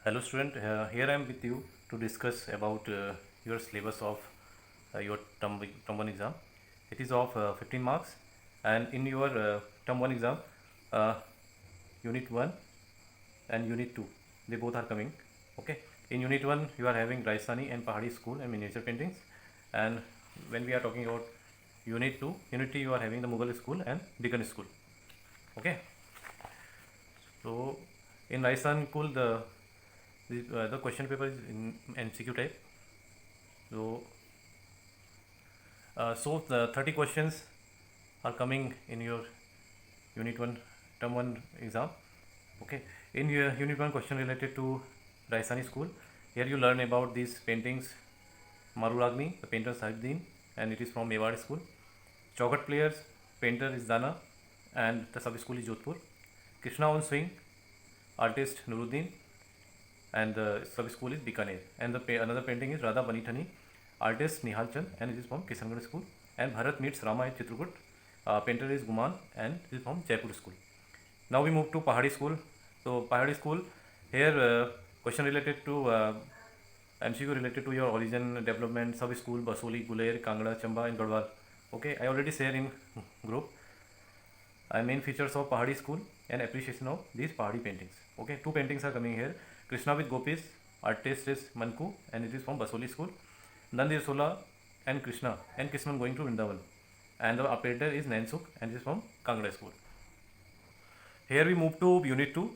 Hello student, here I am with you to discuss about your syllabus of your term 1 exam. It is of 15 marks, and in your term 1 exam, uh, unit 1 and unit 2, they both are coming. Okay, in unit 1 you are having Rajasthani and Pahadi school and miniature paintings, and when we are talking about unit 2 you are having the Mughal school and Deccan school. Okay, so in Rajasthan school the question paper is in MCQ type. So the 30 questions are coming in your unit 1 term 1 exam. Okay, in your unit 1 question related to Rajasthani school, here you learn about these paintings. Marulagni, the painter Sahibuddin, and it is from Mewar school. Chaukat players, painter is Dana, and the sub school is Jodhpur. Krishna on swing, artist Nuruddin, and the sub school is Bikaner. And another painting is Radha Banithani, artist Nihal Chand, and it is from Kishangarh school. And Bharat meets Rama at Chitrakoot, painter is Guman, and it is from Jaipur school. Now we move to Pahadi school. So Pahadi school, here question related to MCQ related to your origin, development, sub school, Basoli, Guler, Kangra, Chamba, and Garhwal. Okay, I already share in group. Main features of Pahadi school and appreciation of these Pahadi paintings. Okay, two paintings are coming here. Krishna with gopis, artist is Manku, and it is from Basoli school. Nand Yasoda and Krishna going to Vrindavan, and the operator is Nansuk, and it is from Kangra school. Here we move to unit 2.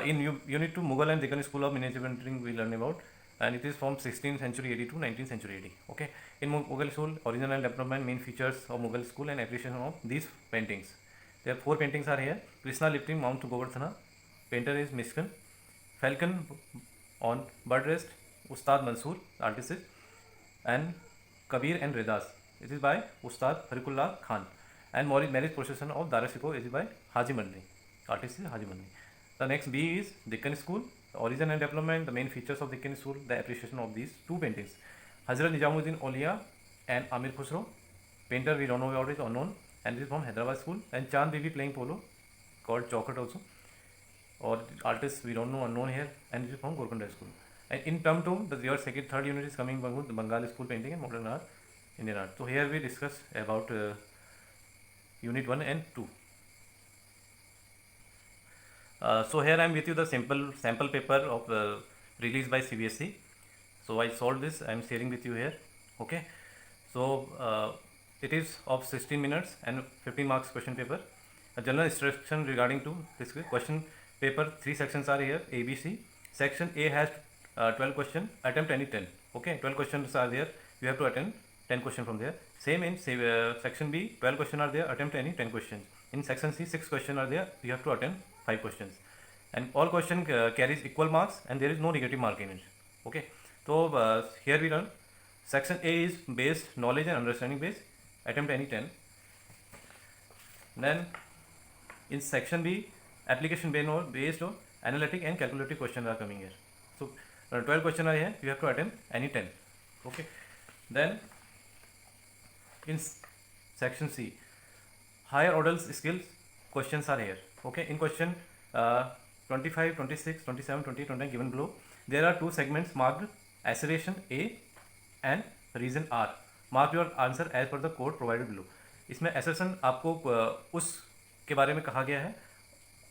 In unit 2, Mughal and Deccan school of miniature painting we learn about, and it is from 16th century AD to 19th century AD. Okay, in Mughal school, origin and development, main features of Mughal school and appreciation of these paintings. There are 4 paintings are here. Krishna lifting Mount Govardhana, painter is Mishkan. Falcon on bird rest, Ustad Mansoor, artist is, and Kabir and Redas, it is by Ustad Fariqullah Khan. And marriage procession of Darashiko is by Haji Mandri, artist is Haji Mandri. The next B is Deccan school, the origin and development, the main features of Deccan school, the appreciation of these 2 paintings. Hazrat Nizamuddin Aulia and Amir Khusro, painter we don't know about it, unknown, and it is from Hyderabad school. And Chand Bibi playing polo, called Chaukat also, or artist we don't know, unknown here, and it is from Golconda school. And in term 2, your third unit is coming from the Bengali school painting and modern art, Indian art. So here we discuss about unit 1 and 2. So here I am with you the sample paper of released by CBSE. So I solved this, I am sharing with you here. Okay, so it is of 16 minutes and 15 marks question paper. A general instruction regarding to this question paper, 3 sections are here, A, B, C. Section A has 12 questions, attempt any 10. Okay, 12 questions are there, you have to attend 10 questions from there. Same in section B, 12 questions are there, attempt any 10 questions. In section C, 6 questions are there, you have to attend 5 questions. And all question carries equal marks, and there is no negative mark in it. Okay, so here we learn section A is based knowledge and understanding based, attempt any 10. Then in section B, application based on analytic and calculative questions are coming here. So 12 questions are here, you have to attempt any 10. Okay, then in section C, higher order skills questions are here. Okay, in question 25, 26, 27, 28, 29 given below, there are 2 segments marked assertion A and reason R. Mark your answer as per the code provided below. इसमें assertion आपको उस के बारे में कहा गया है,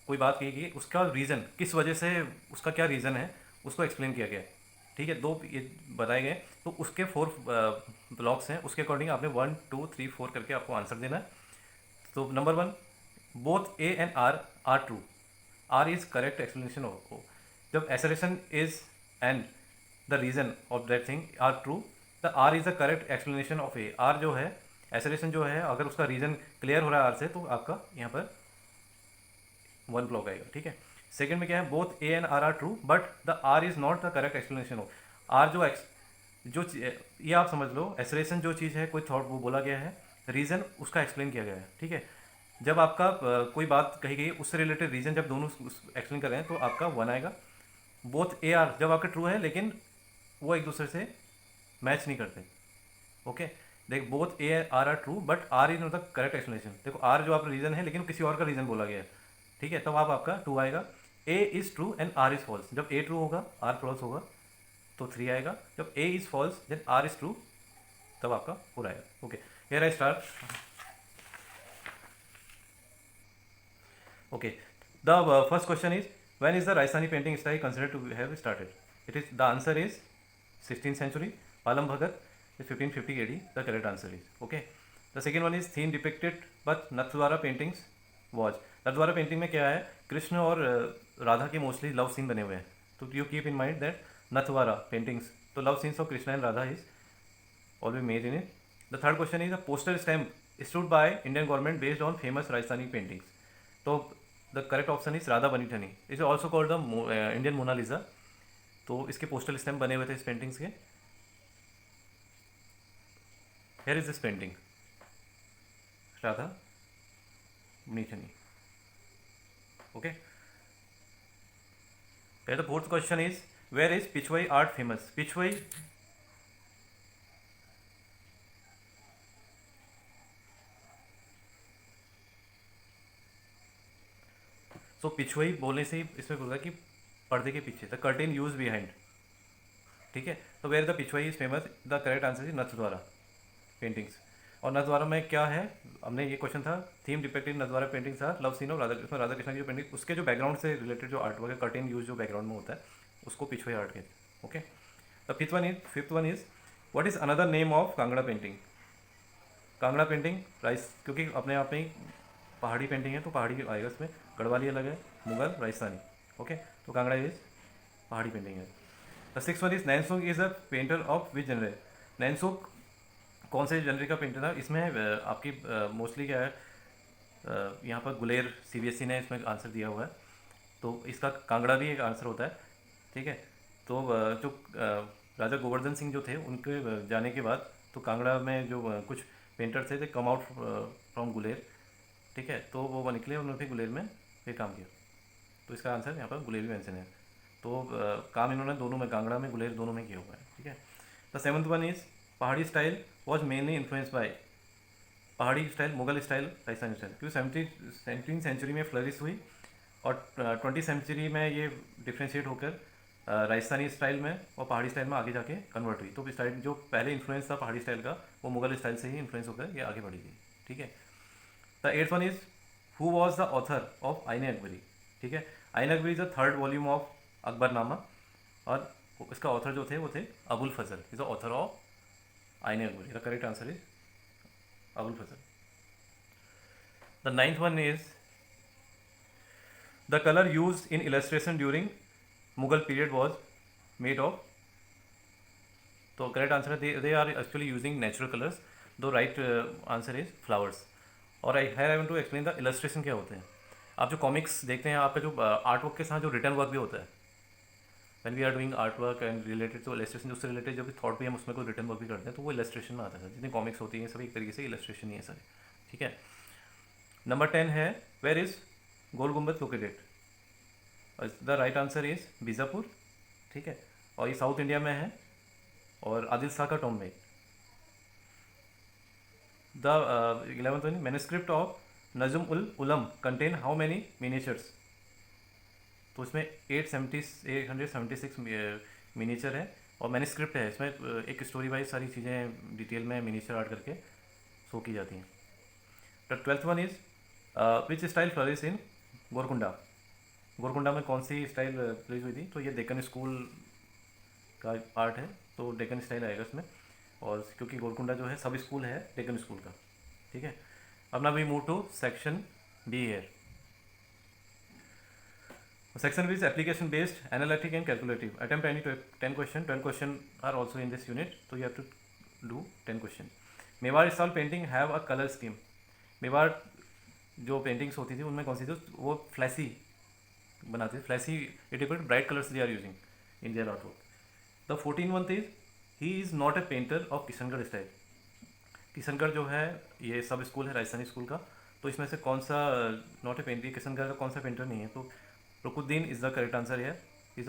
कोई बात कही गई, उसका रीज़न किस वजह से, उसका क्या रीज़न है, उसको एक्सप्लेन किया गया है. ठीक है, 2 ये बताए गए, तो उसके 4 ब्लॉक्स हैं, उसके अकॉर्डिंग आपने 1, 2, 3, 4 करके आपको आंसर देना है. तो number 1, both A and R are true. R is correct explanation of. जब assertion is and the reason of that thing are true, the R is the correct explanation of A. R जो है, एसरेशन जो है, अगर उसका region clear हो रहा है आर से, तो आपका यहाँ पर 1 ब्लॉक आएगा. ठीक है. सेकंड में क्या है, both A and R are true but the R is not the correct explanation of. R जो ये आप समझ लो, एसरेशन जो चीज़ है, कोई थॉट वो बोला गया है, रीज़न उसका एक्सप्लेन किया गया है. ठीक है, जब आपका कोई बात कही गई, उससे रिलेटेड रीज़न जब दोनों एक्सप्लेन कर रहे हैं, तो आपका 1 आएगा. बोथ ए आर जब आपका ट्रू है, लेकिन वो एक दूसरे से मैच नहीं करते. ओके, देख, both A R are true but R is not the correct explanation. देखो, आर जो आपका रीज़न है, लेकिन किसी और का रीज़न बोला गया है. ठीक है, तब आपका 2 आएगा. A is true and R is false, जब A ट्रू होगा R फॉल्स होगा तो 3 आएगा, जब A is false then R is true तब आपका 4 आएगा। Okay, here I start. Okay, the first question is when is the Rajasthani painting style considered to have started? It is, the answer is 16th century. Palam Bhagat is 1550 AD. The correct answer is okay. The second one is theme depicted but Nathdwara paintings was. Nathdwara painting में क्या है, कृष्ण और राधा के mostly love scene बने हुए हैं, तो you keep in mind that Nathdwara paintings, तो love scenes of Krishna and Radha is always made in it. The third question is a postal stamp issued by Indian government based on famous Rajasthani paintings. तो the correct option is Radha Bani Thani, is also called the Indian Mona Lisa. तो इसके postal stamp बने हुए थे इस paintings के। Here is this painting Radha Bani Thani. Okay, the fourth question is where is Pichhwai art famous? Pichhwai so Pichhwai बोलने से ही इसमें बोला कि पर्दे के पीछे, द कर्टेन यूज बिहाइंड, ठीक है। तो where the Pichhwai is famous, the correct answer is Nathdwara paintings. और नथद्वारा में क्या है, हमने ये क्वेश्चन था थीम डिपेक्टेड नथद्वारा पेंटिंग्स था love scene of Radha Krishna, Radha Krishna की जो पेंटिंग उसके जो बैकग्राउंड से रिलेटेड जो आर्ट वर्क है, कर्टेन यूज जो बैकग्राउंड में होता है उसको पिछवई आर्ट कहते हैं। Okay, the fifth one is what is another name of Kangra painting? Kangra painting rice, क्योंकि अपने आप में ही पहाड़ी पेंटिंग है तो पहाड़ी आएगा, इसमें गढ़वाली अलग है, मुगल राजस्थानी। ओके, तो कांगड़ा इज पहाड़ी पेंटिंग है। The six one is Nainsukh is a painter of which genre? Nainsukh कौन से जनरे का पेंटर था? इसमें आपकी मोस्टली क्या है, यहाँ पर गुलेर CBSE ने इसमें आंसर दिया हुआ है, तो इसका कांगड़ा भी एक आंसर होता है, ठीक है। तो जो राजा गोवर्धन सिंह जो थे उनके जाने के बाद तो कांगड़ा में जो कुछ पेंटर थे, कम आउट फ्रॉम गुलेर, ठीक है, तो वो निकले, उन्होंने फिर गुलेर में फिर काम किया, तो इसका आंसर यहाँ पर गुलेर भी मेंशन है। तो काम इन्होंने दोनों में, कांगड़ा में गुलेर दोनों में किया हुआ है, ठीक है। The seventh one is Pahari style was mainly influence by, Pahari style Mughal style Rajasthani style, क्योंकि 17th सेंचुरी में फ्लरिश हुई और 20th सेंचुरी में ये डिफ्रेंशिएट होकर राजस्थानी स्टाइल में और पहाड़ी स्टाइल में आगे जाके कन्वर्ट हुई। तो स्टाइल जो पहले इन्फ्लुएंस था पहाड़ी स्टाइल का वो मुगल स्टाइल से ही इन्फ्लुएंस होकर ये आगे बढ़ी थी, ठीक है। The eighth one is who was the author of Ain Akbari? ठीक है, Ain Akbari is the third volume of Akbarnama और इसका ऑथर जो थे वो थे Abul Fazal, is the author of Ain Akbari. The correct answer is Abul Fazal. The ninth one is the colour use in illustration during Mughal period was made of, तो correct answer है they are actually using natural colours, दो right answer is flowers. और I want to explain the illustration क्या होते हैं। आप जो comics देखते हैं, आपका जो आर्ट वर्क के साथ जो रिटर्न वर्क भी होता है, when we are doing art work and related to illustration, उससे रिलेटेड जो भी थॉट भी हम उसमें कोई रिटर्न वर्क भी करते हैं तो वो इलस्ट्रेशन में आता है। जितनी कॉमिक्स होती हैं सभी एक तरीके से इलस्ट्रेशन ही है सारे, ठीक है। नंबर 10 है वेयर इज गोल गुम्बद located? The right answer is Bijapur, ठीक है, और ये साउथ इंडिया में है और आदिल शाह का टॉम में। The 11th one manuscript of Najm ul Ulum contain how many miniatures? तो इसमें 876 मिनिएचर है और मैन्युस्क्रिप्ट है, इसमें एक स्टोरी वाइज सारी चीज़ें डिटेल में मिनिएचर आर्ट करके शो की जाती हैं। The 12th one is which style flourish in Golconda? Golconda में कौन सी स्टाइल फ्लरिश हुई थी? तो ये डेक्कन स्कूल का आर्ट है, तो डेक्कन स्टाइल आएगा इसमें, और क्योंकि गोरकुंडा जो है सब स्कूल है डेक्कन स्कूल का, ठीक है। अब ना we move to section B here. Section B is application based analytic and calculative, attempt any 10 question, 12 question are also in this unit, तो you have to do 10 question. Mewar style painting have a colour scheme? Mewar जो paintings होती थी उनमें कौन सी थी? वो flashy बनाते थे, flashy it equal bright colours they are using in their art work. The 14 one is he is not a painter of Kishangarh style. Kishangarh जो है ये सब स्कूल है राजस्थानी स्कूल का, तो इसमें से कौन सा नॉट ए पेंटर, किशनगढ़ का कौन सा पेंटर नहीं है? तो रुकुद्दीन इज द करेक्ट आंसर है, is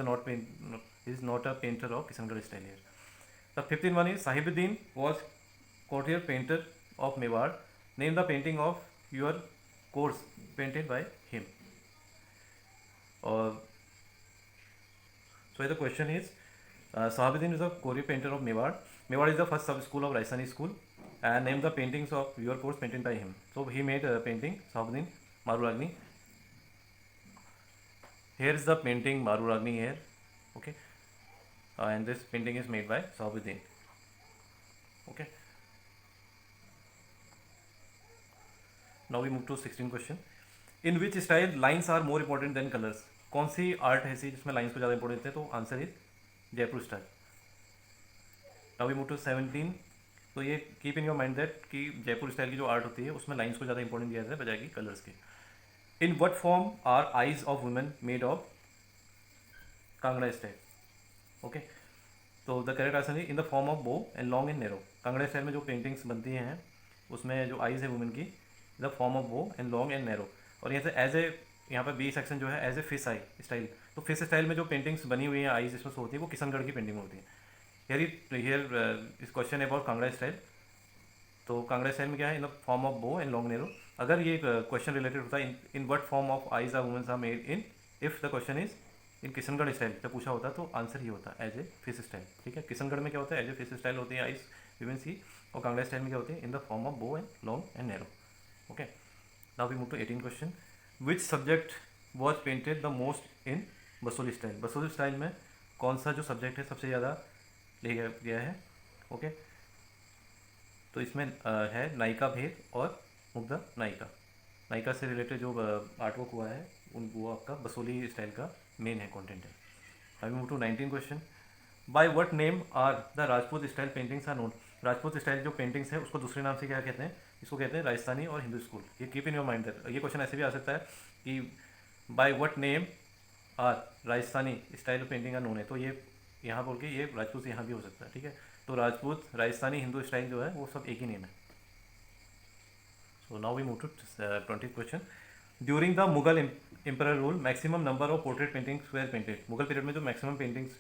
not a painter of Kishangarh style here. The 15 one is Sahibuddin was courtier painter of Mewar, name the painting of your course painted by him। और So the question is, Sahabuddin is a Korean painter of Mewar. Mewar is the first sub-school of Raisani school, and name the paintings of your course painted by him. So he made a painting, Sahabuddin Maruragni. Here is the painting Maruragni here, okay, and this painting is made by Sahabuddin, okay. Now we move to 16 question. In which style lines are more important than colors? कौन सी art है ऐसी जिसमें lines को ज़्यादा important है? तो answer is Jaipur style. Now we move to 17. तो ये keep in your mind that कि जयपुर स्टाइल की जो आर्ट होती है उसमें लाइंस को ज़्यादा इंपॉर्टेंट दिया जाता है बजाय कि कलर्स के. In what form are eyes of women made of Kangra style? Okay, तो the correct answer is in the form of bow and long and narrow. Kangra style में जो पेंटिंग्स बनती हैं उसमें जो आइज है वुमेन की, the form of bow and long and narrow. और यहाँ से एज ए, यहाँ पर बी सेक्शन जो है as a fish eye style. तो फिश स्टाइल में जो पेंटिंग्स बनी हुई हैं आइज इसमें होती है वो किशनगढ़ की पेंटिंग होती है. हियर इस क्वेश्चन अबाउट कांगड़ा स्टाइल. तो कांगड़ा स्टाइल में क्या है? In the form of bow and long narrow. अगर ये क्वेश्चन रिलेटेड होता है in what form of eyes are womens are made in, if the question is in Kishangarh style जब पूछा होता तो आंसर ये होता है एज ए फिश स्टाइल. ठीक है, किशनगढ़ में क्या होता है? एज ए फिश स्टाइल होती है आइज वुमेन्स की, और कांगड़ा स्टाइल में क्या होती है? In the form of bow and long and narrow. Okay, now we move to 18 question. Which subject was painted the most in Basohli style? Basohli style में कौन सा जो सब्जेक्ट है सबसे ज़्यादा लिया गया है? ओके, तो इसमें है नायिका भेद और मुग्धा नायिका. नायिका से रिलेटेड जो आर्टवर्क हुआ है वो आपका बसोली स्टाइल का मेन है, कंटेंट है. अभी move to 19 question. By what name are the Rajput style paintings are known? Rajput style जो पेंटिंग्स है उसको दूसरे नाम से क्या कहते हैं? इसको कहते हैं राजस्थानी और हिंदू स्कूल. ये keep in your mind that. ये क्वेश्चन ऐसे भी आ सकता है कि by what name are Rajasthani style painting are known है, तो ये यहाँ बोल के ये राजपूत यहाँ भी हो सकता है. ठीक है, तो राजपूत, राजस्थानी, हिंदू स्टाइल जो है वो सब एक ही नेम है. So now we move to 20 question. During the Mughal emperor rule maximum number of portrait paintings were painted? Mughal period में जो मैक्सिमम पेंटिंग्स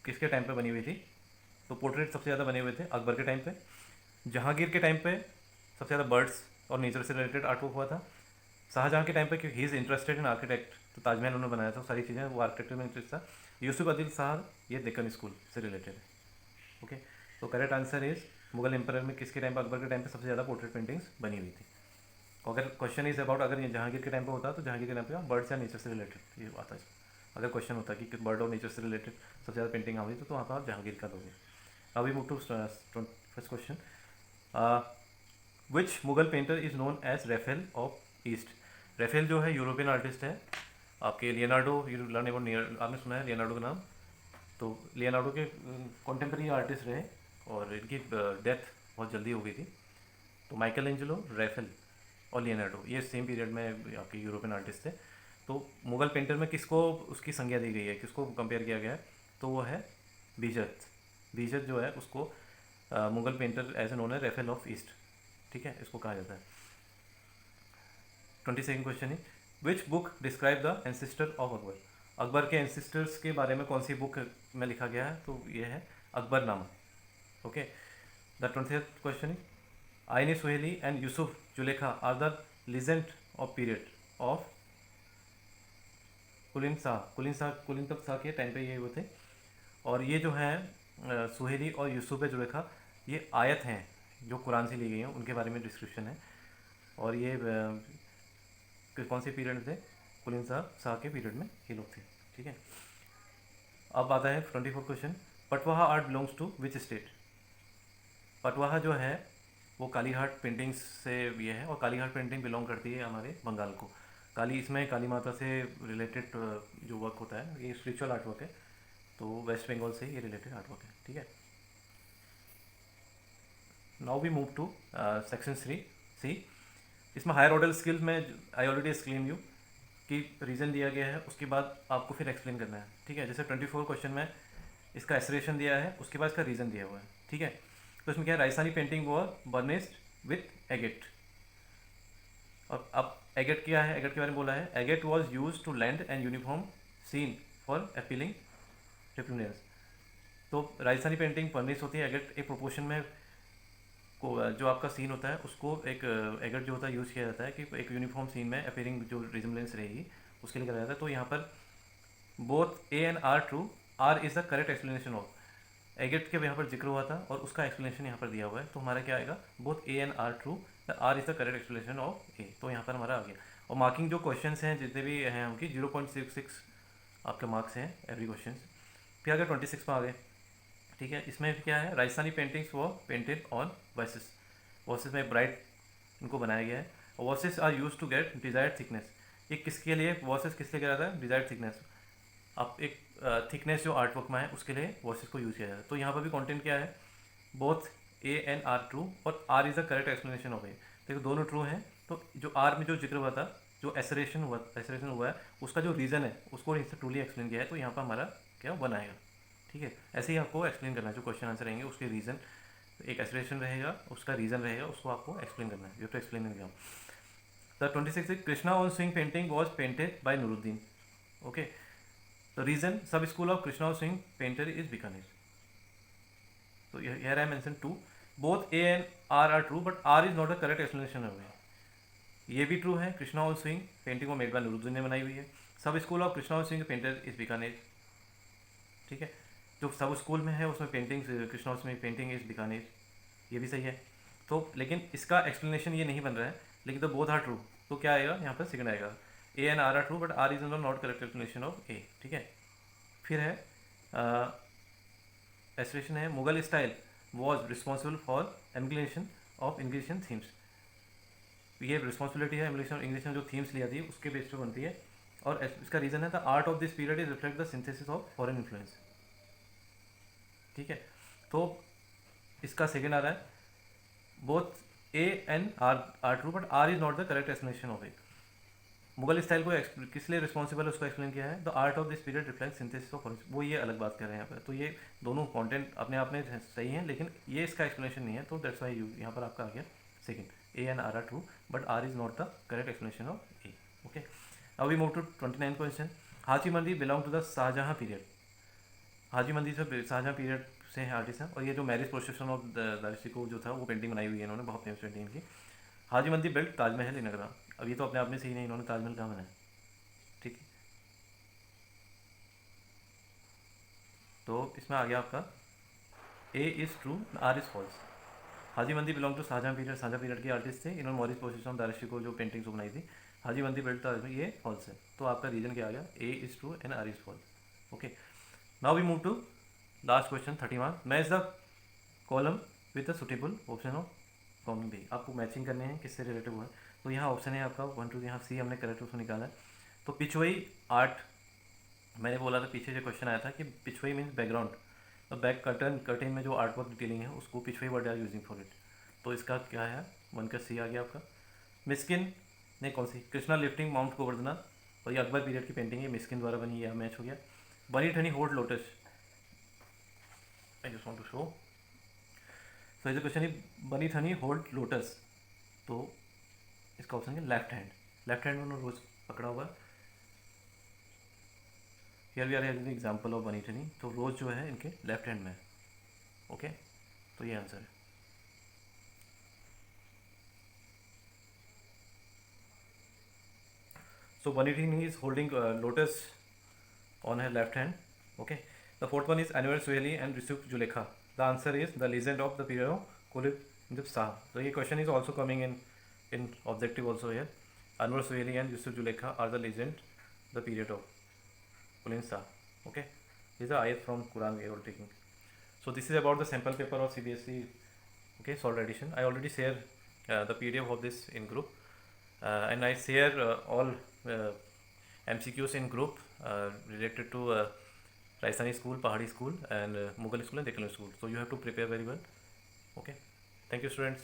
किसके टाइम पे बनी हुई थी? तो पोर्ट्रेट सबसे ज़्यादा बने हुए थे अकबर के टाइम पे. जहांगीर के टाइम पे सबसे ज़्यादा बर्ड्स और नेचर से रिलेटेड आर्ट वर्क हुआ था. शाहजहाँ के टाइम पे क्योंकि he is interested in architect, तो ताजमहल उन्होंने बनाया था, सारी चीज़ें वो आर्किटेक्चर में इंटरेस्ट था. यूसुफ अदिल शाह ये डेक्कन स्कूल से रिलेटेड है. ओके, तो correct answer is Mughal emperor में किसके टाइम पर? अकबर के टाइम पे सबसे ज़्यादा पोर्ट्रेट पेंटिंग्स बनी हुई थी. अगर क्वेश्चन इज अबाउट अगर ये जहांगीर के टाइम पे होता तो जहांगीर के टाइम पे बर्ड्स या नेचर से रिलेटेड ये आता है. अगर क्वेश्चन होता कि बर्ड और नेचर से रिलेटेड सबसे ज़्यादा पेंटिंग आ हुई तो वहाँ पर आप जहांगीर का दोगे. अभी move to first question. Which Mughal painter is known as Raphael of east? Raphael जो है यूरोपियन आर्टिस्ट है आपके. लियोनार्डो, आपने सुना है लियोनार्डो का नाम? तो लियोनार्डो के कॉन्टेम्प्रेरी आर्टिस्ट रहे और इनकी डेथ बहुत जल्दी हो गई थी. तो माइकल एंजेलो, रेफेल और लियोनार्डो ये सेम पीरियड में आपके यूरोपियन आर्टिस्ट थे. तो मुगल पेंटर में किसको उसकी संज्ञा दी गई है, किसको कंपेयर किया गया है? तो वो है बीजत. बीजत जो है उसको Mughal painter as a known है रेफेल ऑफ ईस्ट. ठीक है, इसको कहा जाता है. 22nd क्वेश्चन है. Which book describe the ancestor of Akbar? Akbar के एंसेस्टर्स के बारे में कौन सी बुक में लिखा गया है? तो ये है Akbarnama. Okay, the 20th question है. Ain Suhaili and Yusuf Zulekha are the legend of period of कुलीन तब शाह के टाइम पे ये हुए थे. और ये जो है सुहेली और यूसुफ जुलेखा ये आयत हैं जो कुरान से ली गई हैं, उनके बारे में डिस्क्रिप्शन है. और ये कौन से पीरियड में थे? कुलीन शाह के पीरियड में ये लोग थे. ठीक है, अब आता है 24 question. Patwaha art belongs to which state? Patwaha जो है वो कालीघाट पेंटिंग्स से ये है, और कालीघाट पेंटिंग बिलोंग करती है हमारे बंगाल को. इसमें काली माता से रिलेटेड जो वर्क होता है ये स्पिरिचुअल आर्ट वर्क है, तो वेस्ट बंगाल से ये रिलेटेड आर्ट वर्क है. ठीक है, now we move to section 3C. इसमें हायर ऑर्डर स्किल्स में आई ऑलरेडी एक्सप्लेन यू कि रीज़न दिया गया है, उसके बाद आपको फिर एक्सप्लेन करना है. ठीक है, जैसे 24 क्वेश्चन में इसका एक्सरेशन दिया है, उसके बाद इसका रीज़न दिया हुआ है. ठीक है, तो इसमें क्या है? Rajasthani painting war burnished with agate. और अब एगेट क्या है? एगेट के बारे में बोला है. Agate was use to lend and uniform sheen for appealing repugnance. तो राजस्थानी पेंटिंग बर्निश होती है. एगेट एक प्रोपोर्शन में को जो आपका सीन होता है उसको एक एगेट जो होता है यूज़ किया जाता है कि एक यूनिफॉर्म सीन में अपीयरिंग जो रिजम्बलेंस रहेगी उसके लिए करा जाता है. तो यहाँ पर both A and R true, R is the correct explanation of. एगेट के यहाँ पर जिक्र हुआ था और उसका एक्सप्लेनेशन यहाँ पर दिया हुआ है, तो हमारा क्या आएगा, both A and R true, the R is the correct explanation of A. तो यहाँ पर हमारा आ गया। और मार्किंग जो क्वेश्चन हैं जितने भी हैं उनकी 0.66 आपके मार्क्स हैं एवरी क्वेश्चन। फिर अगर 26 में आ गए, ठीक है, इसमें क्या है, राजस्थानी पेंटिंग्स वो पेंटेड ऑन वर्सेस, वर्सेस में ब्राइट इनको बनाया गया है। और verses are use to get desired thickness. ये किसके लिए वर्सेस किस लिए किया जाता है, डिजायर्ड थिकनेस। अब एक थिकनेस जो आर्ट वर्क में है उसके लिए वर्सेस को यूज़ किया जाता है। तो यहाँ पर भी कंटेंट क्या है, both A and R true और R is the correct explanation of A. देखो दोनों ट्रू हैं, तो जो आर में जो जिक्र हुआ था, जो एसरेशन हुआ है, उसका जो रीज़न है उसको इससे ट्रूली एक्सप्लेन किया है, तो यहाँ पर हमारा क्या वन आएगा। ठीक है, ऐसे ही आपको एक्सप्लेन करना है, जो क्वेश्चन आंसर रहेंगे उसके रीज़न, एक एसरेशन रहेगा, उसका रीज़न रहेगा, उसको आपको एक्सप्लेन करना है, you to explain in exam. The 26 Krishna on swing painting was painted by Nuruddin. Okay, the region sub school of Krishna Singh painter is Bikaner. तो here I mentioned two, both A and R are true, but R is not the correct explanation of it. ये भी true है, कृष्णा और Singh painting को made by Nooruddin ने बनाई हुई है। सब स्कूल ऑफ कृष्णा और सिंह पेंटर इज बीकानेर। ठीक है, जो सब स्कूल में है उसमें पेंटिंग कृष्णा और सिंह पेंटिंग इज बीकानेर, ये भी सही है। तो लेकिन इसका एक्सप्लेनेशन ये नहीं बन रहा है, लेकिन तो बोथ आर ट्रू, तो क्या आएगा यहाँ पर, सेकंड आएगा। A and R true but R is not correct explanation of A. ठीक है, फिर है एस्ट्रेशन है, Mughal style was responsible for emulation of English themes. ये रिस्पॉन्सिबिलिटी है इंग्लिश में जो थीम्स लिया थी उसके बेस पे बनती है। और इसका रीजन है the art of this period is reflect the synthesis of foreign influence. ठीक है, तो इसका सेकेंड आ रहा है, both A and R true but R is not the correct explanation of it. Mughal style को किस लिए रिस्पॉन्सिबल है उसको एक्सप्लेन किया है, the art of this period reflect synthesis of, वो ये अलग बात कर रहे हैं यहाँ पर। तो ये दोनों कंटेंट अपने आप में सही हैं, लेकिन ये इसका एक्सप्लेनेशन नहीं है, तो दैट्स वाई यहाँ पर आपका आ गया second, A and R true but R is not the correct explanation of A. Okay, now we move to 29 question. Haji Mandi belong to the Shah Jahan period. Haji Mandi से शाहजहां पीरियड से हैं आर्टिस्ट हैं, और ये जो मैरिज प्रोसेशन ऑफ दारिशी को जो था वो पेंटिंग बनाई हुई है इन्होंने, बहुत फेमस पेंटिंग की। हाजी मंदी बिल्ट ताजमहल इन आगरा। अब ये तो अपने आप में सही नहीं, इन्होंने ताजमहल कहाँ बनाया। ठीक है, तो इसमें आ गया आपका A is true, R is false. Haji Mandi belong to Shah Jahan period के आर्टिस्ट थे, इन्होंने मॉरिस पोजिशन दारिशी को जो पेंटिंग्स को बनाई थी। हाजी मंदी बिल्ट ताजमहल, ये फॉल्स है, तो आपका रीजन क्या आ गया, A is true and R is false. Okay, now we move to last question 31। Match the column with the suitable option of from B. आपको मैचिंग करने हैं किससे रिलेटिव हुआ है, तो यहाँ ऑप्शन है आपका 1 2, यहाँ सी हमने करेक्ट उसको निकाला है। तो पिछवई आर्ट, मैंने बोला था पीछे जो क्वेश्चन आया था कि पिछवई मीन्स बैकग्राउंड, तो बैक कर्टेन में जो आर्ट वर्क डिटेलिंग है उसको Pichhwai word are using for it. तो इसका क्या है, 1 का सी आ गया आपका। मिस्किन ने कौन सी, कृष्णा लिफ्टिंग माउंट गोवर्धना, और ये अकबर पीरियड की पेंटिंग है, मिस्किन द्वारा बनी, यह मैच हो गया। Bani Thani hold lotus, I just want to show, so जो क्वेश्चन है बनी ठनी होल्ड लोटस, तो इसका ऑप्शन है लेफ्ट हैंड, लेफ्ट हैंड में रोज पकड़ा हुआ है। Here we are having example of Bani Thani, तो रोज जो है इनके लेफ्ट हैंड में है। ओके, तो ये आंसर है। So Banitini is holding lotus on her left hand. Okay. The fourth one is Anwar Suhaili and Yusuf Zulekha. The answer is the legend of the period of Kulib Shah. So this question is also coming in objective also here. Anwar Suhaili and Yusuf Zulekha are the legend, the period of Kulib Shah. Okay. This is a ayat from Quran we are all taking. So this is about the sample paper of CBSE. Okay, solved edition. I already share the PDF of this in group. And I share all MCQs in group related to Rajasthani school, Pahadi school and Mughal school and Deccan school. So you have to prepare very well. Okay. Thank you students.